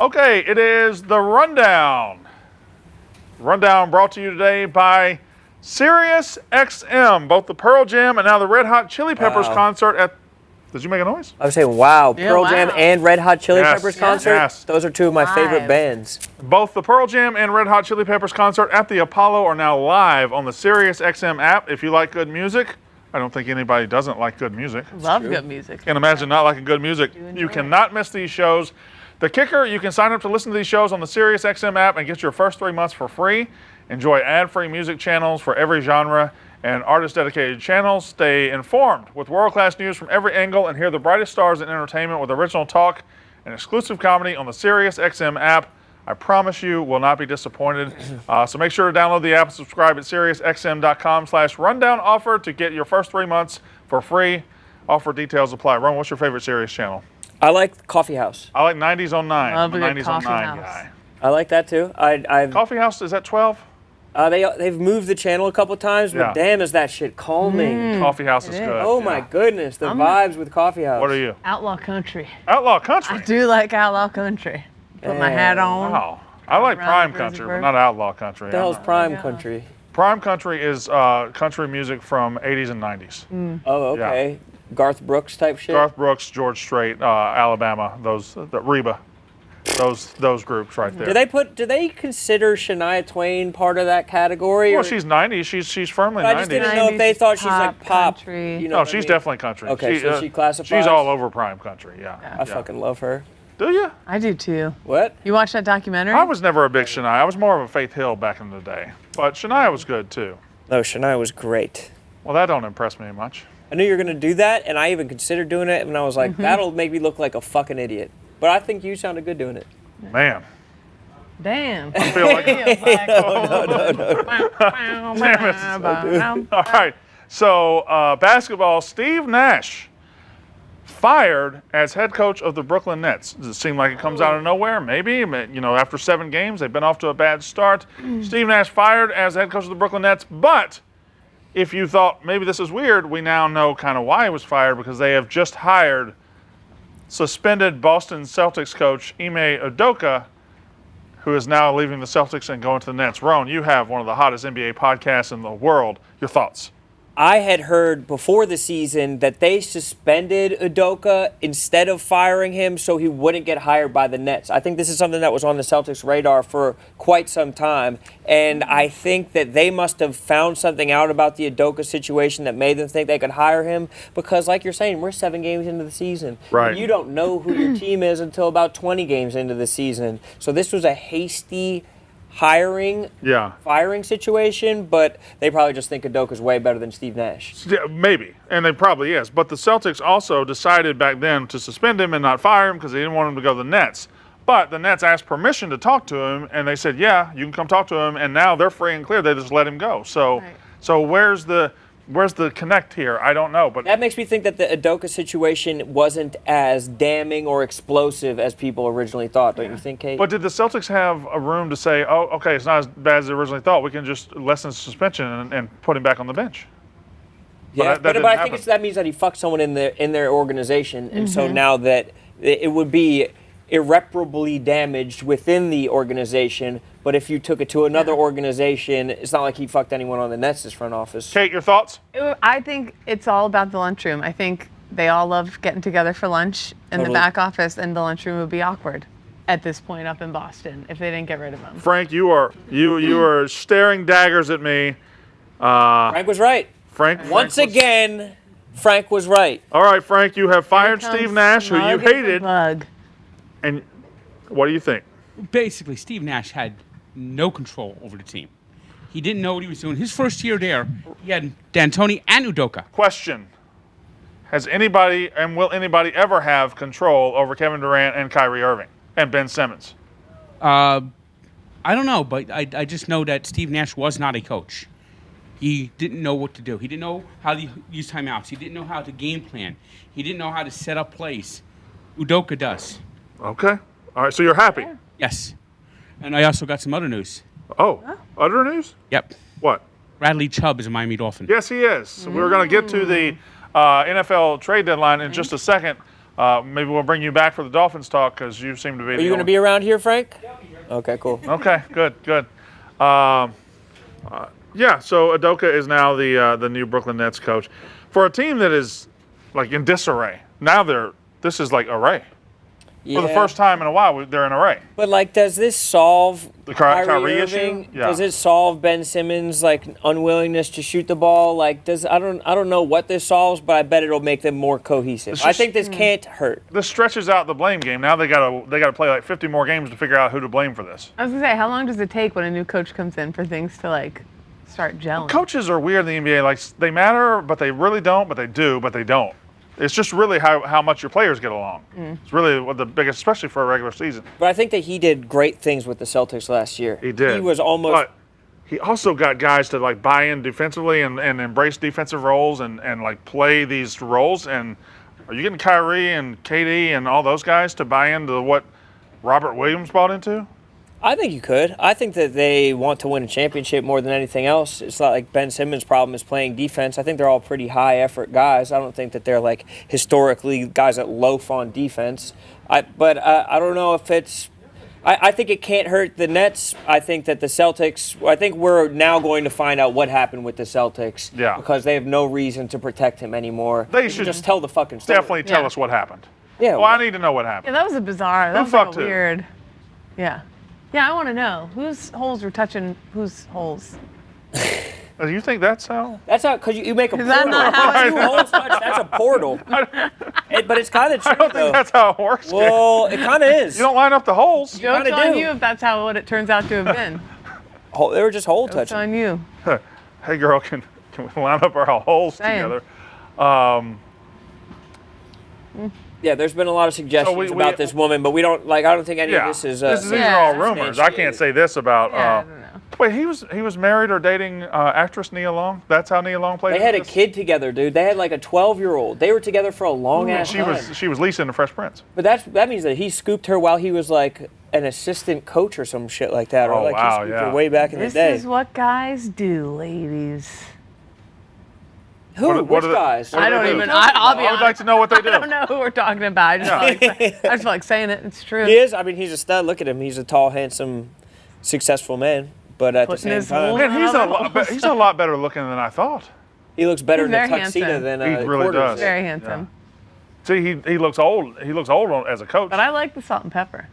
Okay, it is the Rundown. Rundown brought to you today by Sirius XM, both the Pearl Jam and now the Red Hot Chili Peppers concert at... Did you make a noise? I was saying, wow, Pearl Jam and Red Hot Chili Peppers concert? Yes. Those are two of my favorite bands. Both the Pearl Jam and Red Hot Chili Peppers concert at the Apollo are now live on the Sirius XM app. If you like good music, I don't think anybody doesn't like good music. Love good music. Can't imagine not liking good music. You cannot miss these shows. The kicker, you can sign up to listen to these shows on the Sirius XM app and get your first 3 months for free. Enjoy ad-free music channels for every genre and artist-dedicated channels. Stay informed with world-class news from every angle and hear the brightest stars in entertainment with original talk and exclusive comedy on the Sirius XM app. I promise you will not be disappointed. So make sure to download the app and subscribe at SiriusXM.com/rundown offer to get your first 3 months for free. Offer details apply. Ron, what's your favorite Sirius channel? I like Coffee House. I like 90s on 9. Love I'm a a good 90s on Coffee 9 House. guy. I like that too. Coffee House, is that 12? They've moved the channel a couple times, but damn, is that shit calming. Coffee House is good. Oh my goodness, the vibes with Coffee House. What are you? Outlaw country. Outlaw country? I do like outlaw country. Put my hat on. Wow. I like Around prime the country, but Brisbane. not outlaw country. What the hell's prime country? Prime country is country music from 80s and 90s. Oh, okay. Garth Brooks type shit? Garth Brooks, George Strait, Alabama, the Reba, those groups right there. Do they consider Shania Twain part of that category? Well, or? she's 90s. She's firmly 90s. I just didn't know if they thought she's like pop. country. You know No, what I she's mean? definitely country. Okay, so she classifies. She's all over prime country, yeah. I fucking love her. Do you? I do too. What? You watched that documentary? I was never a big Shania. I was more of a Faith Hill back in the day. But Shania was good too. No, Shania was great. Well, that don't impress me much. I knew you were gonna do that, and I even considered doing it, and I was like, that'll make me look like a fucking idiot. But I think you sounded good doing it. Man. Damn. I feel like... No. All right. So, basketball, Steve Nash fired as head coach of the Brooklyn Nets. Does it seem like it comes out of nowhere? Maybe. You know, after 7 games, they've been off to a bad start. Steve Nash fired as head coach of the Brooklyn Nets. But if you thought maybe this is weird, we now know kind of why he was fired, because they have just hired suspended Boston Celtics coach Ime Udoka, who is now leaving the Celtics and going to the Nets. Rone, you have one of the hottest NBA podcasts in the world. Your thoughts? I had heard before the season that they suspended Udoka instead of firing him so he wouldn't get hired by the Nets. I think this is something that was on the Celtics' radar for quite some time, and I think that they must have found something out about the Udoka situation that made them think they could hire him, because like you're saying, we're 7 games into the season. Right. You don't know who your team is until about 20 games into the season. So this was a hasty firing situation, but they probably just think Udoka's way better than Steve Nash. Yeah, maybe, and they probably is. But the Celtics also decided back then to suspend him and not fire him because they didn't want him to go to the Nets. But the Nets asked permission to talk to him, and they said, yeah, you can come talk to him, and now they're free and clear. They just let him go. So, so where's the connect here? I don't know. But that makes me think that the Udoka situation wasn't as damning or explosive as people originally thought, don't you think, Kate? But did the Celtics have a room to say, oh, okay, it's not as bad as they originally thought. We can just lessen suspension and put him back on the bench? Yeah, but I think that means that he fucked someone in their organization, and so now that it would be irreparably damaged within the organization. But if you took it to another organization, it's not like he fucked anyone on the Nets' front office. Kate, your thoughts? I think it's all about the lunchroom. I think they all love getting together for lunch in the back office, and the lunchroom would be awkward at this point up in Boston if they didn't get rid of him. Frank, you are staring daggers at me. Frank was right. Once again, Frank was right. All right, Frank, you have fired Steve Nash, who you hated. And what do you think? Basically, Steve Nash had no control over the team. He didn't know what he was doing. His first year there, he had D'Antoni and Udoka. Question. Has anybody, and will anybody ever have control over Kevin Durant and Kyrie Irving and Ben Simmons? I don't know, but I just know that Steve Nash was not a coach. He didn't know what to do. He didn't know how to use timeouts. He didn't know how to game plan. He didn't know how to set up plays. Udoka does. Okay. All right, so you're happy? Yes. And I also got some other news. Oh, other news? Yep. What? Bradley Chubb is a Miami Dolphin. Yes, he is. So we're going to get to the NFL trade deadline in just a second. maybe we'll bring you back for the Dolphins talk because you seem to be. Are you going to be around here, Frank? Okay, cool. Okay, good. Yeah, so Udoka is now the new Brooklyn Nets coach for a team that is like in disarray. Now this is like array. Yeah. For the first time in a while, they're in array. But like, does this solve The Kyrie Kyrie issue? Irving? Yeah. Does it solve Ben Simmons' like unwillingness to shoot the ball? Like, I don't know what this solves, but I bet it'll make them more cohesive. I think this can't hurt. This stretches out the blame game. Now they gotta play like 50 more games to figure out who to blame for this. I was gonna say, how long does it take when a new coach comes in for things to like start gelling? Coaches are weird in the NBA. Like they matter, but they really don't. But they do, but they don't. It's just really how much your players get along. It's really what the biggest, especially for a regular season. But I think that he did great things with the Celtics last year. He did. He was almost. But he also got guys to like buy in defensively and embrace defensive roles and like play these roles. And are you getting Kyrie and KD and all those guys to buy into what Robert Williams bought into? I think you could. I think that they want to win a championship more than anything else. It's not like Ben Simmons' problem is playing defense. I think they're all pretty high effort guys. I don't think that they're like historically guys that loaf on defense. But I don't know if it's. I think it can't hurt the Nets. I think that the Celtics. I think we're now going to find out what happened with the Celtics. Yeah. Because they have no reason to protect him anymore. They should just tell the fucking story. Definitely tell us what happened. Yeah. Well, I need to know what happened. Yeah, that was a bizarre. That Who was like fucked a who? weird. Yeah. Yeah, I want to know whose holes were touching whose holes. You think that's how? That's how, because you make a Is portal. that not how Two holes touch, that's a portal. But it's kind of true, I don't think though. that's how it works. Gabe. Well, it kind of is. You don't line up the holes. Joke's kinda on do. you if that's what it turns out to have been. They were just hole Joke's touching. on you. Hey, girl, can we line up our holes Damn. together? Yeah, there's been a lot of suggestions we- about this woman, but we don't like. I don't think any Yeah, of this is. these Yeah. are all rumors. I can't say this about. Yeah, I don't know. Wait, he was married or dating actress Nia Long. That's how Nia Long played. They had a this? kid together, dude. They had like a 12-year-old. They were together for a long ass She time. was Lisa in the Fresh Prince. But that means that he scooped her while he was like an assistant coach or some shit like that, or Oh, like wow, he scooped yeah. her way back in This the day. is what guys do, ladies. Who? What Which are the- guys? what are I don't they even. do? I'll be I would honest. like to know what they do. I don't know who we're talking about. I just feel like saying it. It's true. He is. I mean, he's a stud. Look at him. He's a tall, handsome, successful man. But at the Putting same his time, whole- Man, he's a lot better looking than I thought. he looks better He's in a very tuxedo handsome. than He really Quarters. does. Very handsome. See, he looks old. He looks old as a coach. But I like the salt and pepper.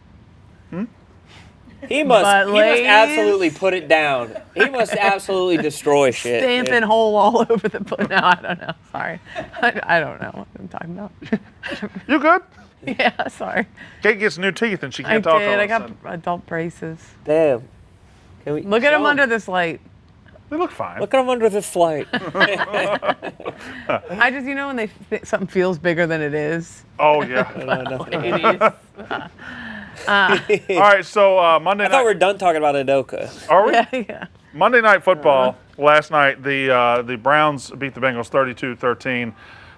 He must But ladies- absolutely put it down. He must absolutely destroy shit. Stamping dude. hole all over the place. No, I don't know. Sorry. I don't know what I'm talking about. You good? Yeah, sorry. Kate gets new teeth and she I can't talk. did. all I of a got sudden. adult braces. Damn. Can we Look at show him under this light. They look fine. Look at him under the flight. I just, when something feels bigger than it is. Oh yeah. Ladies. All right. So Monday I thought we were night. done talking about Udoka. Are we? Yeah. Monday Night Football last night. The Browns beat the Bengals 32-13.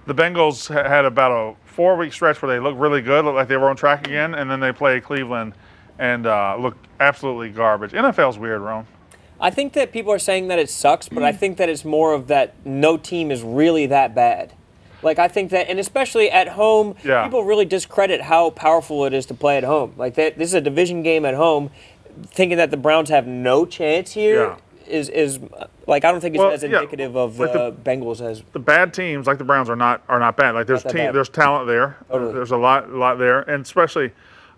The Bengals had about a 4-week stretch where they looked really good, looked like they were on track again, and then they played Cleveland and looked absolutely garbage. NFL's weird, Rone. I think that people are saying that it sucks, but I think that it's more of that no team is really that bad. Like, I think that, and especially at home, Yeah. people really discredit how powerful it is to play at home. Like, this is a division game at home. Thinking that the Browns have no chance here is like, I don't think it's as indicative of like the Bengals as. The bad teams like the Browns are not bad. Like there's Not that bad. there's talent there. Totally. There's a lot there, and especially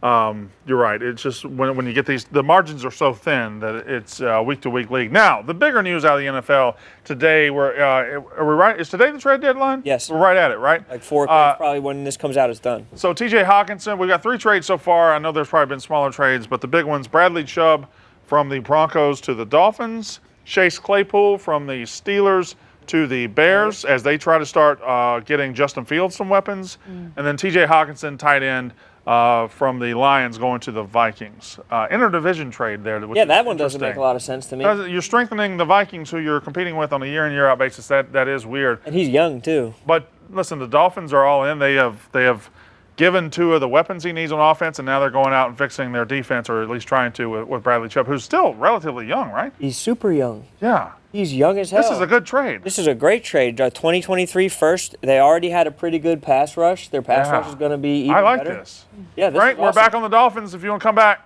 you're right. It's just when you get these, the margins are so thin that it's week to week league. Now the bigger news out of the NFL today. Are we right? Is today the trade deadline? Yes. We're right at it, right? Like 4 o'clock, probably when this comes out, it's done. So T.J. Hawkinson, we've got 3 trades so far. I know there's probably been smaller trades, but the big ones: Bradley Chubb from the Broncos to the Dolphins, Chase Claypool from the Steelers to the Bears as they try to start getting Justin Fields some weapons, and then T.J. Hawkinson, tight end, from the Lions going to the Vikings. Interdivision trade there. Which Yeah, is that one doesn't make a interesting. lot of sense to me. You're strengthening the Vikings, who you're competing with on a year in year out basis. That is weird. And he's young, too. But listen, the Dolphins are all in. They have given Tua the weapons he needs on offense, and now they're going out and fixing their defense, or at least trying to with Bradley Chubb, who's still relatively young, right? He's super young. Yeah. He's young as hell. This is a good trade. This is a great trade. 2023 first. They already had a pretty good pass rush. Their pass Yeah. rush is going to be even I like better. this. Yeah, this Frank, is we're awesome. back on the Dolphins if you want to come back.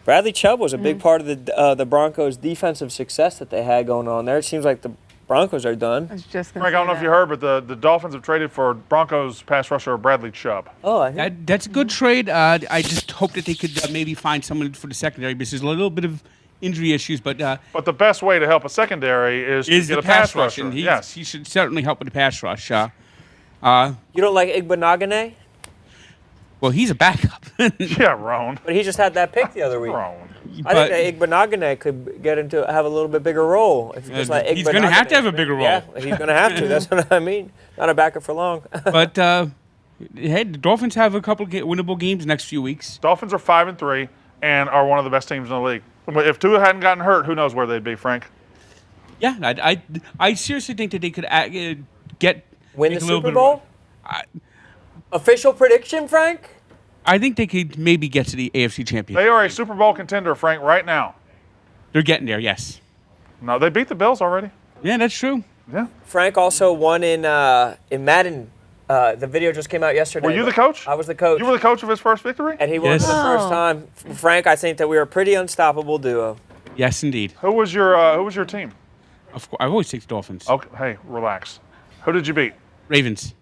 Bradley Chubb was a big part of the Broncos' defensive success that they had going on there. It seems like the Broncos are done. I was just gonna Frank, I don't know if you heard, but the Dolphins have traded for Broncos pass rusher Bradley Chubb. Oh, I think That's a good trade. I just hope that they could maybe find someone for the secondary because there's a little bit of injury issues, but But the best way to help a secondary is to is get the a pass rush, rusher. and Yes. he should certainly help with the pass rush. you don't like Igbenogany, Well, he's a backup. Yeah, Rone. but he just had that pick the other week. Rone. I think that Igbenogany could have a little bit bigger role. If you just let he's going to have to have a bigger role. Yeah, he's going to have to. That's what I mean. Not a backup for long. But hey, the Dolphins have a couple winnable games next few weeks. Dolphins are 5-3 and are one of the best teams in the league. But if Tua hadn't gotten hurt, who knows where they'd be, Frank? Yeah, I seriously think that they could Win make the a little Super bit of- Bowl? Official prediction, Frank? I think they could maybe get to the AFC Championship. They are a Super Bowl contender, Frank, right now. They're getting there, yes. No, they beat the Bills already. Yeah, that's true. Yeah. Frank also won in Madden. The video just came out yesterday. Were you the coach? I was the coach. You were the coach of his first victory? And he won for the Yes. first time. Frank, I think that we are a pretty unstoppable duo. Yes, indeed. Who was your team? Of course, I always take the Dolphins. Okay, hey, relax. Who did you beat? Ravens.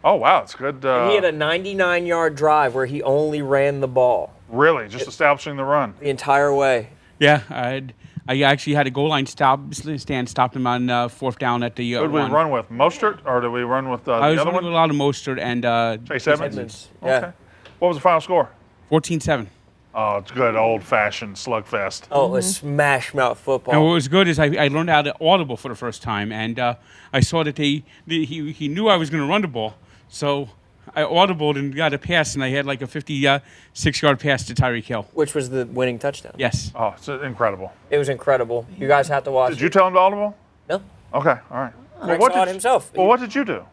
Oh, wow, it's good. He had a 99-yard drive where he only ran the ball Really, just establishing the run. the entire way. Yeah, I actually had a goal line stand stopped him on fourth down at the Who did we one. run with? Mostert, or did we run with the I was other running one? with a lot of Mostert and Chase Edmonds? Edmonds. Yeah. Okay. What was the final score? 14-7. Oh, it's good old-fashioned slugfest. Oh, it was smash mouth football. And what was good is I learned how to audible for the first time, and I saw that he knew I was going to run the ball, so I audibled and got a pass, and I had like a 56-yard pass to Tyreek Hill. Which was the winning touchdown. Yes. Oh, it's incredible. It was incredible. You guys have to watch Did you tell him to audible? No. Okay, all right. Frank saw it himself. Well, what did you do?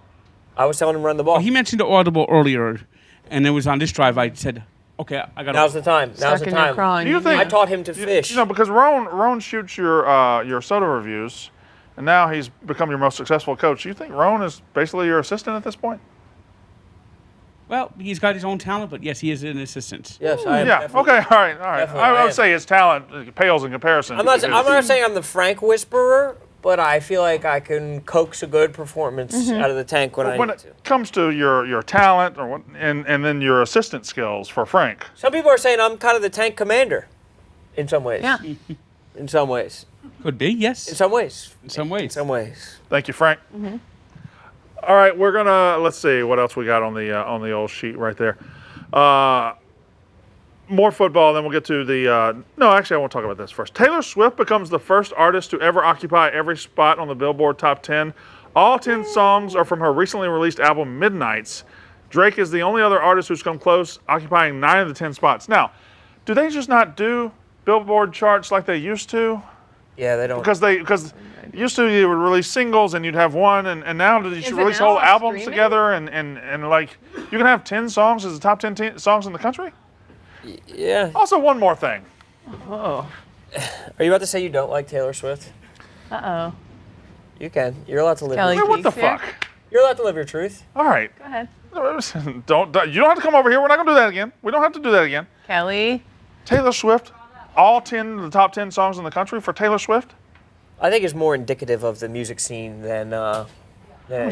I was telling him to run the ball. Well, he mentioned the audible earlier, and it was on this drive. I said, "Okay, I got." Now's the time. Now's Stuck the in your time. craw. Do you think- I taught him to fish. You know, because Rone shoots your soda reviews, and now he's become your most successful coach. Do you think Rone is basically your assistant at this point? Well, he's got his own talent, but yes, he is an assistant. Yes, I am. Yeah. definitely. Okay. All right. Definitely, I I would am. say his talent pales in comparison. I'm not to his- saying I'm the Frank whisperer, but I feel like I can coax a good performance out of the tank when I when need it to. comes to your talent or what, and then your assistant skills for Frank. Some people are saying I'm kind of the tank commander in some ways. Yeah. In some ways. Could be, yes. In some ways. In some ways. In some ways. Thank you, Frank. All right, we're gonna let's see what else we got on the old sheet right there. More football, then we'll get to the. No, actually, I won't talk about this first. Taylor Swift becomes the first artist to ever occupy every spot on the Billboard Top 10. All 10 songs are from her recently released album Midnights. Drake is the only other artist who's come close, occupying 9 of the 10 spots. Now, do they just not do Billboard charts like they used to? Yeah, they don't. Because used to you would release singles and you'd have one, and now you should it release now whole all albums streaming? together and like you can have 10 songs as the top 10 songs in the country. Yeah. Also, one more thing. Oh. Are you about to say you don't like Taylor Swift? Uh-oh. You can. You're allowed to live. Kelly. Hey, what the Keith's here? fuck? You're allowed to live your truth. All right. Go ahead. Don't you don't have to come over here. We're not gonna do that again. We don't have to do that again. Kelly. Taylor Swift, all 10 of the top 10 songs in the country for Taylor Swift. I think it's more indicative of the music scene than.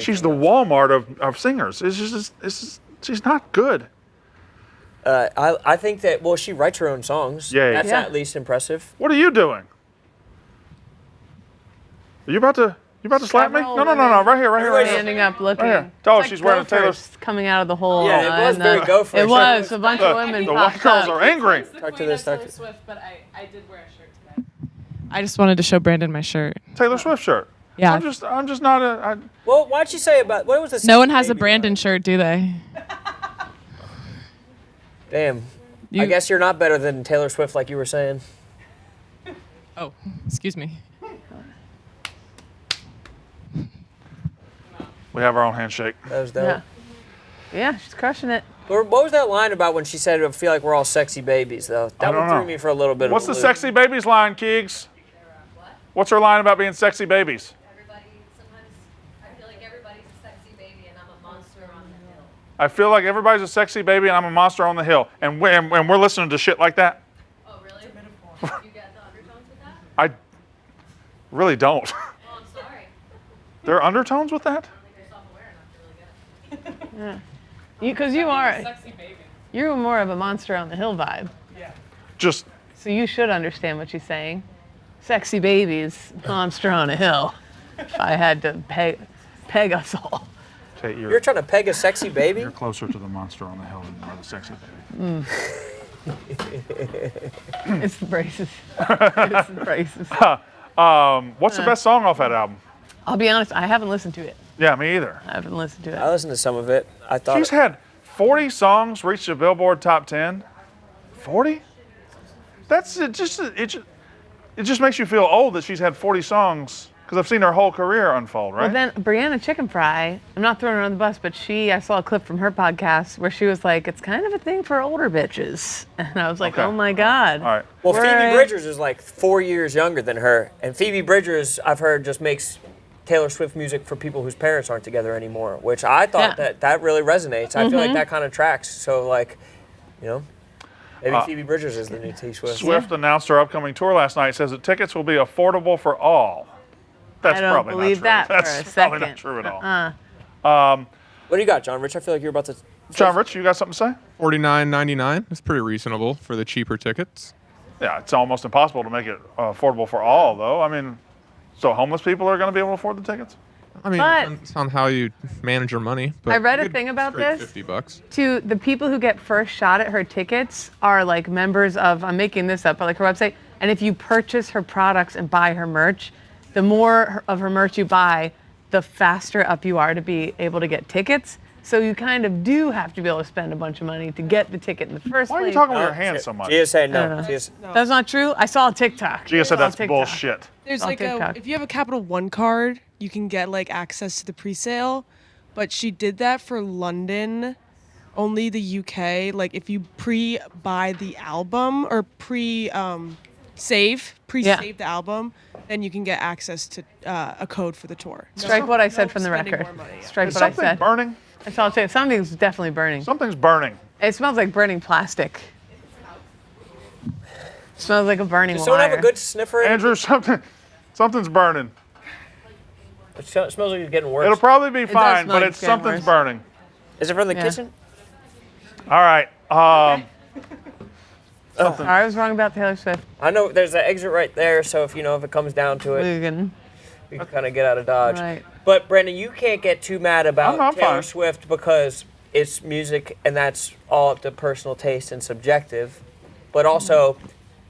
She's the Walmart of singers. She's not good. I think that she writes her own songs. Yeah, That's yeah. at least impressive. What are you doing? Are you about to slap me? Several No, women right here, right here. Standing up, looking. Right here. Oh, It's she's wearing a Taylor- gophers coming out of the hole. Yeah, it was and, very gopherish. It was. A bunch of women The white popped girls up. are angry. Talk to this, talk Taylor to- Swift, but I did wear a shirt today. I just wanted to show Brandon my shirt. Taylor Swift shirt. Yeah. I'm just not a. Well, why'd you say about what was this? No one has a Brandon shirt, do they? Damn. You, I guess you're not better than Taylor Swift, like you were saying. Oh, excuse me. We have our own handshake. That was dope. Yeah. Yeah, she's crushing it. What was that line about when she said, I feel like we're all sexy babies, though? That one threw me for a little bit. What's the sexy babies line, Keegs? What's her line about being sexy babies? I feel like everybody's a sexy baby and I'm a monster on the hill. I feel like everybody's a sexy baby and I'm a monster on the hill. And we're listening to shit like that? Oh, really? You get the undertones with that? I really don't. Oh, I'm sorry. There are undertones with that? I don't think you're self-aware enough to really get it. Because you're more of a monster on the hill vibe. Just, So you should understand what she's saying. Sexy babies, monster on a hill. If I had to peg us all. okay, You're trying to peg a sexy baby? you're closer to the monster on the hill than you are the sexy baby. It's the braces. It's the braces. What's the best song off that album? I'll be honest, I haven't listened to it. Yeah, me either. I haven't listened to I it. listened to some of it. I thought She's had 40 songs reach the Billboard top 10. 40? That's it. It just makes you feel old that she's had 40 songs because I've seen her whole career unfold, right? Well, then Brianna Chicken Fry, I'm not throwing her on the bus, but I saw a clip from her podcast where she was like, it's kind of a thing for older bitches. And I was like, Okay. oh my God. All right. Well, Phoebe Right. Bridgers is like 4 years younger than her, and Phoebe Bridgers, I've heard, just makes Taylor Swift music for people whose parents aren't together anymore, which I thought that really resonates. I feel like that kind of tracks. So, like, maybe Phoebe Bridgers is the new T Swift. Swift announced her upcoming tour last night. Says that tickets will be affordable for all. That's I don't probably believe not true. that for That's a probably second. not true at all. What do you got, John Rich? I feel like you're about to. John Rich, you got something to say? $49.99. That's pretty reasonable for the cheaper tickets. Yeah, it's almost impossible to make it affordable for all, though. I mean, so homeless people are going to be able to afford the tickets? I mean, But- it's on how you manage your money. But I read a good thing about straight this. $50. To the people who get first shot at her tickets are like members of, I'm making this up, but like her website. And if you purchase her products and buy her merch, the more of her merch you buy, the faster up you are to be able to get tickets. So you kind of do have to be able to spend a bunch of money to get the ticket in the first Why are place. you talking with your hands so much? Gia said I don't no. know. Gia's- That's not true. I saw a TikTok. Gia said I saw a that's TikTok. bullshit. There's On like TikTok. if you have a Capital One card, you can get like access to the pre-sale, but she did that for London, only the UK. Like if you pre-buy the album or pre-save the album, then you can get access to a code for the tour. Strike what I said from the spending record. more money, yeah. Strike Is what I something said. burning? I saw it. Something's definitely burning. Something's burning. It smells like burning plastic. Smells like a burning Does wire. someone have a good sniffer? Andrew, something's burning. It smells like it's getting worse. It'll probably be does fine, smell but like it's it's getting something's worse. burning. Is it from the Yeah. kitchen? All right. Sorry, I was wrong about Taylor Swift. I know there's an exit right there, so if it comes down to it, Lugan. we can kind of get out of Dodge. Right. But Brandon, you can't get too mad about I'm Taylor fine. Swift because it's music and that's all up to personal taste and subjective. But also,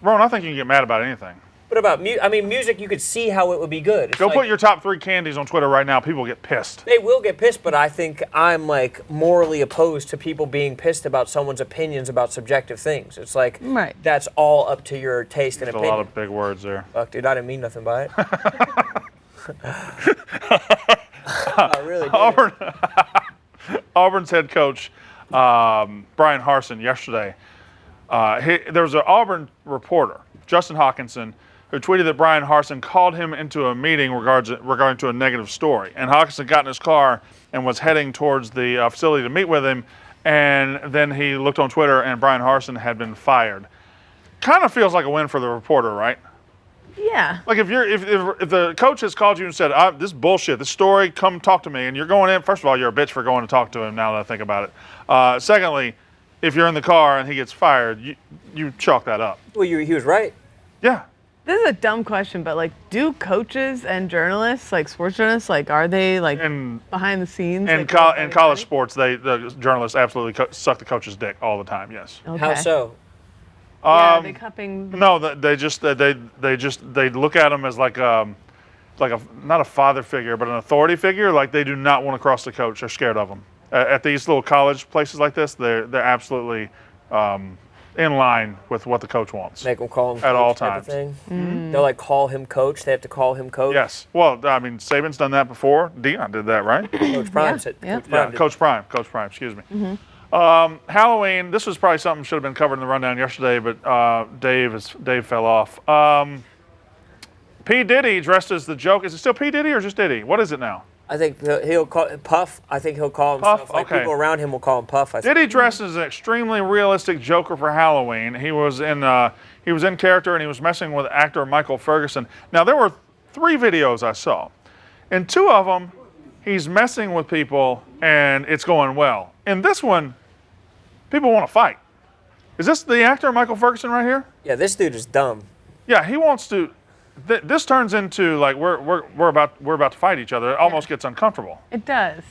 Ron, I think you can get mad about anything. what about music? You could see how it would be good. It's Go like, put your top 3 candies on Twitter right now. People get pissed. They will get pissed, but I think I'm like morally opposed to people being pissed about someone's opinions about subjective things. It's like Right. that's all up to your taste and There's a opinion. lot of big words there. Fuck, dude, I didn't mean nothing by it. I really did. Auburn's head coach, Bryan Harsin, yesterday, there was an Auburn reporter, Justin Hawkinson, who tweeted that Bryan Harsin called him into a meeting regarding to a negative story. And Hawkinson got in his car and was heading towards the facility to meet with him. And then he looked on Twitter and Bryan Harsin had been fired. Kind of feels like a win for the reporter, right? Yeah. Like if the coach has called you and said, "This is bullshit, this story, come talk to me," and you're going in. First of all, you're a bitch for going to talk to him. Now that I think about it. Secondly, if you're in the car and he gets fired, you chalk that up. Well, he was right. Yeah. This is a dumb question, but like, do coaches and journalists, like sports journalists, like, are they like And behind the scenes? in like, college sports, the journalists absolutely suck the coach's dick all the time. Yes. Okay. How so? Yeah, are they cupping the No, they look at him as like a not a father figure, but an authority figure. Like they do not want to cross the coach. They're scared of him. At these little college places like this, they're absolutely in line with what the coach wants. Make them call him At coach all type of times. thing. They'll like call him coach. They have to call him coach. Yes. Well, I mean, Saban's done that before. Dion did that, right? Coach Prime Yeah, said. yeah. Coach Prime Yeah, did. Coach Prime, excuse me. Halloween, this was probably something should have been covered in the rundown yesterday, but Dave fell off. P. Diddy dressed as the Joker. Is it still P. Diddy or just Diddy? What is it now? I think he'll call Puff. I think he'll call himself. Puff? Like Okay. people around him will call him Puff. I think. Diddy dressed as an extremely realistic Joker for Halloween. He was in character and he was messing with actor Michael Ferguson. Now there were 3 videos I saw. In 2 of them, he's messing with people and it's going well. In this one, people want to fight. Is this the actor Michael Ferguson right here? Yeah, this dude is dumb. Yeah, he wants to. This turns into like we're about to fight each other. It almost gets uncomfortable. It does.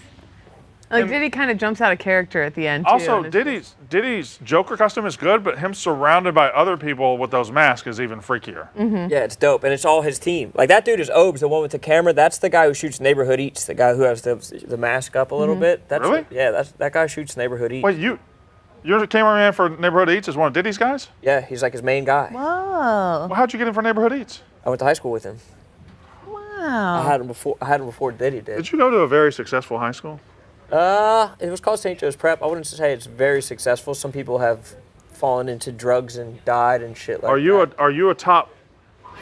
Like And- Diddy kind of jumps out of character at the end too. Also, and it's Diddy's Joker costume is good, but him surrounded by other people with those masks is even freakier. Yeah, it's dope, and it's all his team. Like that dude is Obes, the one with the camera. That's the guy who shoots Neighborhood Eats. The guy who has the mask up a little bit. That's Really? Yeah, that guy shoots Neighborhood Eats. Wait, you're the cameraman for Neighborhood Eats? Is one of Diddy's guys? Yeah, he's like his main guy. Whoa! Well, how'd you get him for Neighborhood Eats? I went to high school with him. Wow! I had him before Diddy did. Did you go to a very successful high school? It was called St. Joe's Prep. I wouldn't say it's very successful. Some people have fallen into drugs and died and shit like that. Are you a top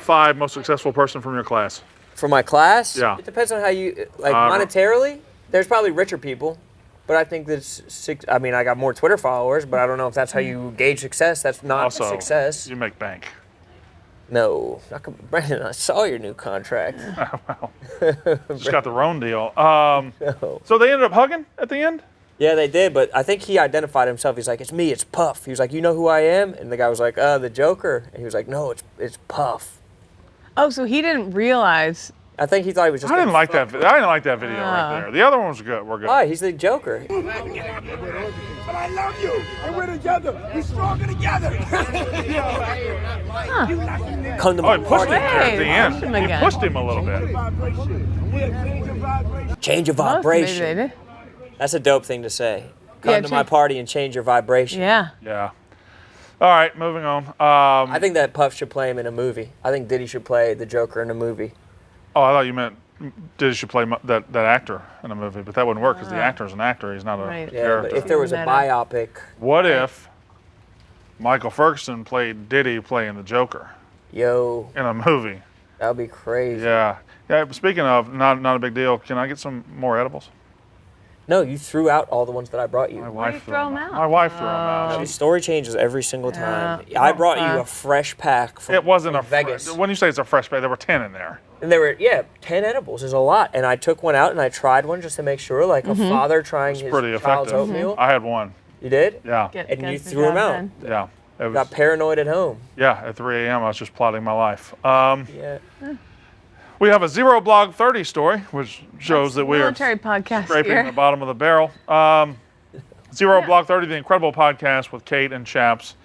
5 most successful person from your class? For my class? Yeah. It depends on how you, like monetarily, there's probably richer people. But I think I got more Twitter followers, but I don't know if that's how you gauge success. That's not Also, success. you make bank. No. Brandon, I saw your new contract. Just got the Rone deal. No. So they ended up hugging at the end? Yeah, they did, but I think he identified himself. He's like, it's me, it's Puff. He was like, you know who I am? And the guy was like, the Joker. And he was like, no, it's Puff. Oh, so he didn't realize. I think he thought he was just I didn't like getting that. I didn't like that video right there. The other one was good. We're good. Why? He's the Joker. But I love you, and we're together. We're stronger together. Come to Oh, my he pushed party. him at the Hey, end. pushed him He again. pushed him a little bit. Change your Most maybe they vibration. did. That's a dope thing to say. Come Yeah, to my party and change your vibration. Yeah. Yeah. All right, moving on. I think that Puff should play him in a movie. I think Diddy should play the Joker in a movie. Oh, I thought you meant Diddy should play that actor in a movie, but that wouldn't work because the actor's an actor. He's not a Right. Yeah, character. but if there was a Meta. biopic, What if Michael Ferguson played Diddy playing the Joker yo, in a movie? that would be crazy. Yeah. Yeah. But speaking of, not a big deal. Can I get some more edibles? No, you threw out all the ones that I brought you. My do you wife throw 'em out? My wife threw them out. The story changes every single time. I brought you a fresh pack from It wasn't from a Vegas. When you say it's a fresh bag, there were 10 in there. And there were 10 edibles is a lot. And I took one out and I tried one just to make sure, like a father trying his Pretty child's effective. oatmeal. I had one. You did? Yeah. Get And you the threw 'em job out. done. Yeah. It was, Got paranoid at home. yeah. At 3 a.m. I was just plotting my life. Yeah. We have a Zero Blog 30 story, which shows that we are Military podcast scraping here. the bottom of the barrel. Zero Blog 30, the incredible podcast with Kate and Chaps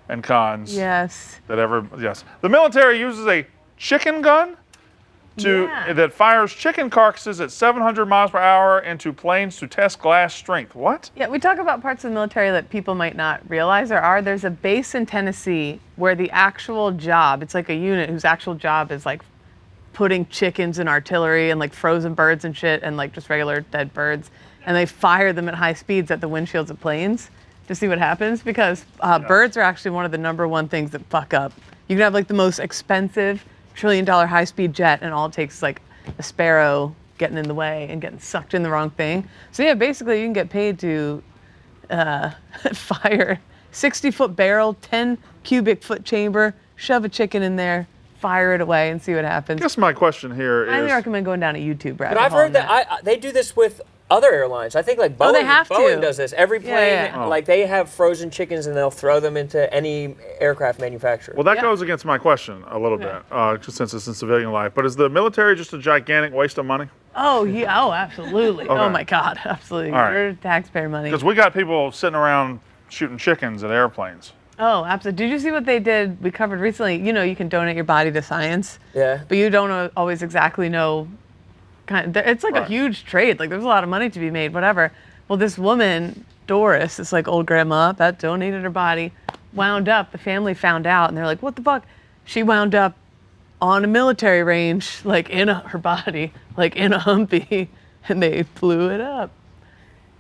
and Cons. Yes. Yes. The military uses a chicken gun Yeah. that fires chicken carcasses at 700 miles per hour into planes to test glass strength. What? Yeah, we talk about parts of the military that people might not realize there are. There's a base in Tennessee where the actual job, it's like a unit whose actual job is like putting chickens in artillery and like frozen birds and shit and like just regular dead birds. And they fire them at high speeds at the windshields of planes to see what happens because birds are actually one of the #1 things that fuck up. You can have like the most expensive $1 trillion high-speed jet and all it takes is like a sparrow getting in the way and getting sucked in the wrong thing. So yeah, basically you can get paid to fire 60-foot barrel, 10 cubic foot chamber, shove a chicken in there, fire it away and see what happens. I guess my question here I highly is, recommend going down to YouTube, Brad. But I've heard that they do this with other airlines. I think like Boeing, they have Boeing to. does this. Every plane, yeah. like they have frozen chickens and they'll throw them into any aircraft manufacturer. well, that Yeah. goes against my question a little bit, since it's in civilian life. But is the military just a gigantic waste of money? Oh, yeah. Oh, absolutely. Okay. Oh, my God. Absolutely. All right. Your taxpayer money. Because we got people sitting around shooting chickens at airplanes. Oh, absolutely. Did you see what they did? We covered recently. You know, you can donate your body to science. Yeah. But you don't always exactly know. It's like a Right. huge trade. Like, there's a lot of money to be made, whatever. Well, this woman, Doris, this like old grandma that donated her body, wound up, the family found out, and they're like, what the fuck? She wound up on a military range, like her body, like in a Humvee, and they blew it up.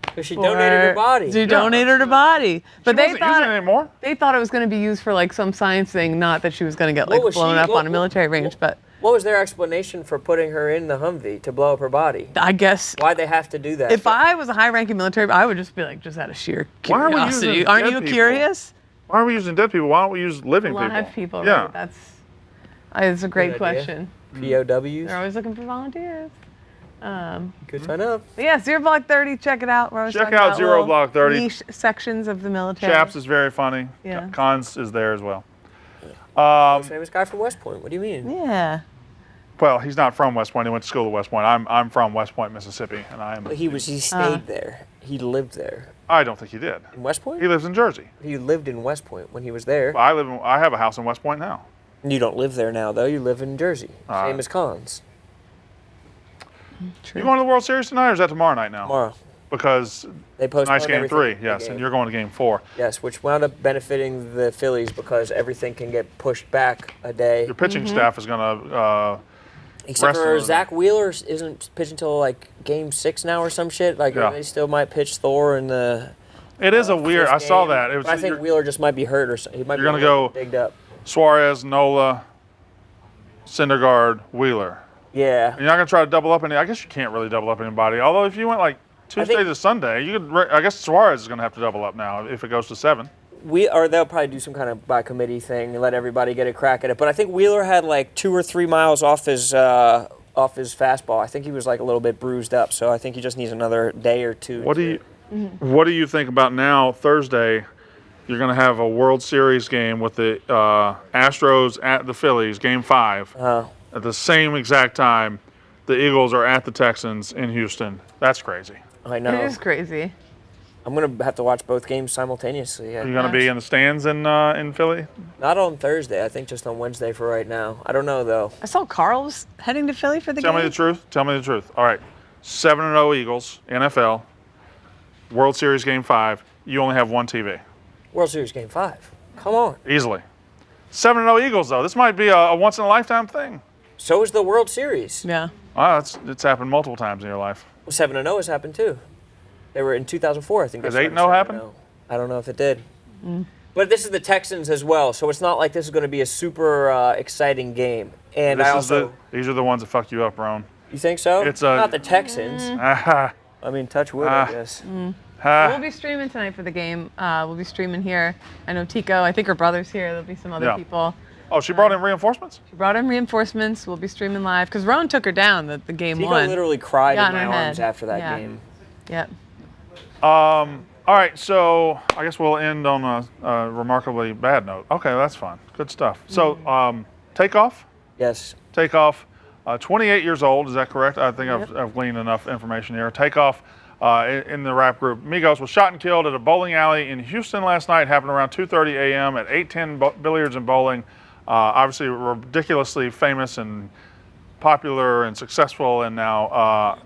Because she donated her body. She donated her body. But She wasn't using it anymore. They thought it was going to be used for like some science thing, not that she was going to get What like was blown she- up what- on a military range. But What was their explanation for putting her in the Humvee to blow up her body? I guess Why'd they have to do that? if I was a high-ranking military, I would just be like, just out of sheer Why are we curiosity. using Aren't dead you people? curious? Why are we using dead people? Why don't we use living people? Live people. Yeah. Right? It's a great Good idea. question. POWs? They're always looking for volunteers. Good sign up. But yeah, Zero Block 30, check it out. We're always Check talking out about Zero little Block 30. Niche sections of the military. Chaps is very funny. Yeah. Cons is there as well. Most famous guy from West Point. What do you mean? Yeah. Well, he's not from West Point. He went to school at West Point. I'm from West Point, Mississippi, and I am. He stayed there. He lived there. I don't think he did. In West Point? He lives in Jersey. He lived in West Point when he was there. I have a house in West Point now. You don't live there now, though. You live in Jersey. Same as Cons. True. You going to the World Series tonight, or is that tomorrow night now? Tomorrow. Because They postponed tonight's game everything 3, yes, game. and you're going to game 4. Yes, which wound up benefiting the Phillies because everything can get pushed back a day. Your pitching staff is going to. Except rest for of them. Zach Wheeler isn't pitching until like game 6 now or some shit. Like Yeah. they still might pitch Thor in the. It is a weird. I fifth saw game. that. It was. But I think you're- Wheeler just might be hurt or something. He might You're be gonna go- digged up. Suarez, Nola, Syndergaard, Wheeler. Yeah. You're not going to try to double up any. I guess you can't really double up anybody. Although if you went like Tuesday think- to Sunday, you could. I guess Suarez is going to have to double up now if it goes to 7. Or they'll probably do some kind of by committee thing and let everybody get a crack at it. But I think Wheeler had like 2 or 3 miles off his fastball. I think he was like a little bit bruised up, so I think he just needs another day or two. What do you think about now Thursday? You're going to have a World Series game with the Astros at the Phillies, Game 5, at the same exact time. The Eagles are at the Texans in Houston. That's crazy. I know. It is crazy. I'm gonna have to watch both games simultaneously. Are you going to be in the stands in Philly? Not on Thursday. I think just on Wednesday for right now. I don't know though. I saw Carl's heading to Philly for the Tell game. me the truth. Tell me the truth. All right, 7-0 Eagles, NFL, World Series Game 5. You only have one TV, World Series Game 5. Come on. easily. 7-0 Eagles though. This might be a once in a lifetime thing. So is the World Series. Yeah. It's happened multiple times in your life. 7-0 has happened too. They were in 2004, I think. they Has started 8-0 happened? 7-0. I don't know if it did. But this is the Texans as well, so it's not like this is going to be a super exciting game. And These are the ones that fucked you up, Rone. you think so? It's not the Texans. Ah, I mean, touch wood, I guess. We'll be streaming tonight for the game. We'll be streaming here. I know Tico. I think her brother's here. There'll be some other Yeah. people. Oh, she brought in reinforcements? She brought in reinforcements. We'll be streaming live because Rone took her down the game Tico one. literally cried Got in in my her arms head. after that Yeah. game. Yep. All right, so I guess we'll end on a remarkably bad note. Okay, that's fine. Good stuff. So, Takeoff? Yes. Takeoff, 28 years old, is that correct? I think I've gleaned enough information here. Takeoff in the rap group Migos was shot and killed at a bowling alley in Houston last night. Happened around 2:30 a.m. at 810 Billiards and Bowling. Obviously ridiculously famous and popular and successful, and now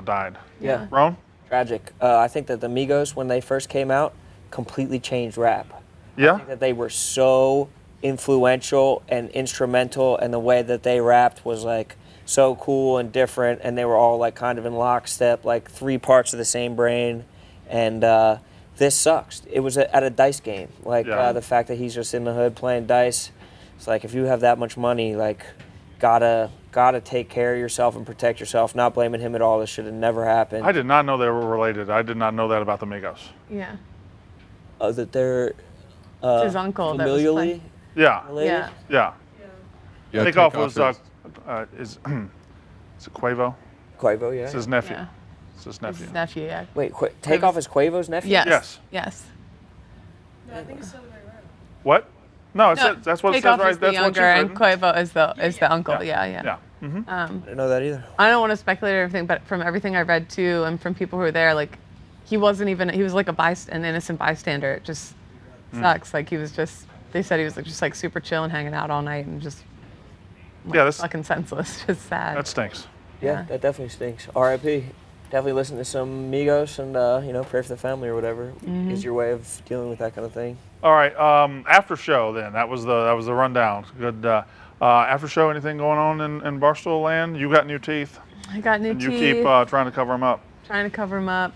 died. Yeah. Rone? Tragic. I think that the Migos, when they first came out, completely changed rap. Yeah? That they were so influential and instrumental, and the way that they rapped was like so cool and different, and they were all like kind of in lockstep, like 3 parts of the same brain. And this sucks. It was at a dice game. Like the fact that he's just in the hood playing dice. It's like if you have that much money, like gotta take care of yourself and protect yourself. Not blaming him at all. This should have never happened. I did not know they were related. I did not know that about the Migos. Yeah. That they're It's his uncle that was familially playing. Yeah. related. Yeah. Yeah. Takeoff was is it Quavo? Quavo, yeah. It's his nephew. Yeah. It's his His nephew. nephew, yeah. Wait, Takeoff is Quavo's nephew? Yes. Yes. Yes. No, I think it's the other way around. What? No, No, that's what it says Takeoff right. is the That's what younger, you've and written. Quavo is the uncle. Yeah, yeah. Yeah. Mm-hmm. I didn't know that either. I don't want to speculate or everything, but from everything I read too, and from people who were there, like, he was like an innocent bystander. It just sucks. Like, he was just, they said he was like, just like super chill and hanging out all night and just Yeah, this fucking senseless. Just sad. that stinks. Yeah, that definitely stinks. R.I.P. Definitely listen to some Migos and pray for the family or whatever is your way of dealing with that kind of thing. All right. After show, then that was the rundown. Good. After show, anything going on in Barstool land? You got new teeth. I got new And teeth. you keep trying to cover them up. Trying to cover them up.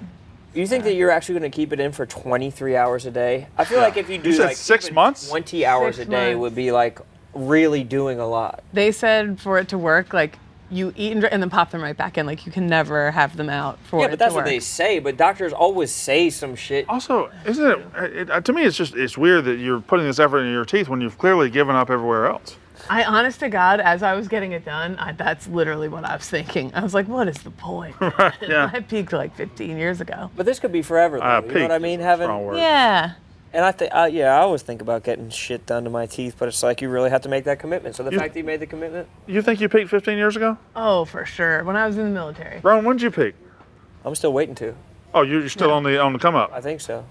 You think that you're actually going to keep it in for 23 hours a day? I feel like if you do You said like 6 even months? 20 hours 6 a day months. would be like really doing a lot. They said for it to work, like you eat and then pop them right back in. Like you can never have them out for Yeah, it but that's to what work. they say. But doctors always say some shit. Also, isn't it to me? It's weird that you're putting this effort into your teeth when you've clearly given up everywhere else. I, honest to God, as I was getting it done, that's literally what I was thinking. I was like, what is the point? Yeah. I peaked like 15 years ago. But this could be forever, though. You know Peak what I is mean? a Having strong word. Yeah. And I think, I always think about getting shit done to my teeth, but it's like you really have to make that commitment. So the fact that you made the commitment, You think you peaked 15 years ago? Oh, for sure. When I was in the military. Ron, when did you peak? I'm still waiting to. Oh, you're still on the come up. I think so.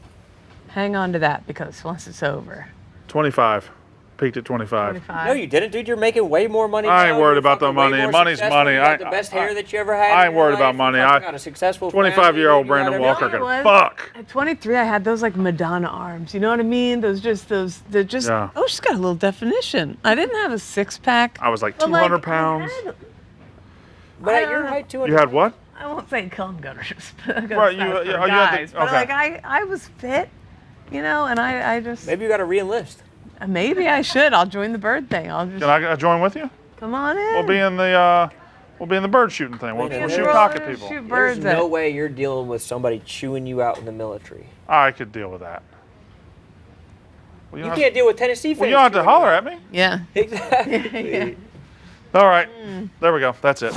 Hang on to that because once it's over. 25. Peaked at 25. 25. No, you didn't, dude. You're making way more money. I ain't now. worried You're about the fucking way money. more Money's successful. money. You got the best hair that you ever had. I ain't in your worried about life. money. You fucking got a successful 25-year-old family. Brandon You got Walker everything. can was? fuck. At 23, I had those like Madonna arms. You know what I mean? They're just, Yeah. oh, she's got a little definition. I didn't have a six pack. I was like but, 200 I pounds. had- But I at your don't know. height, 200. You had what? I won't say cum gutters, but Right, you for had the- guys. But okay. like I was fit, and I just Maybe you got to re-enlist. maybe I should. I'll join the bird thing. I'll just Can I join with you? come on in. We'll be in the bird shooting thing. We'll Yeah, shoot we'll pocket people. Shoot There's birds no at. way you're dealing with somebody chewing you out in the military. I could deal with that. Well, You can't deal with Tennessee fans. Well, you don't have to chewing holler you at me. Yeah. out. Exactly. Yeah. All right. There we go. That's it.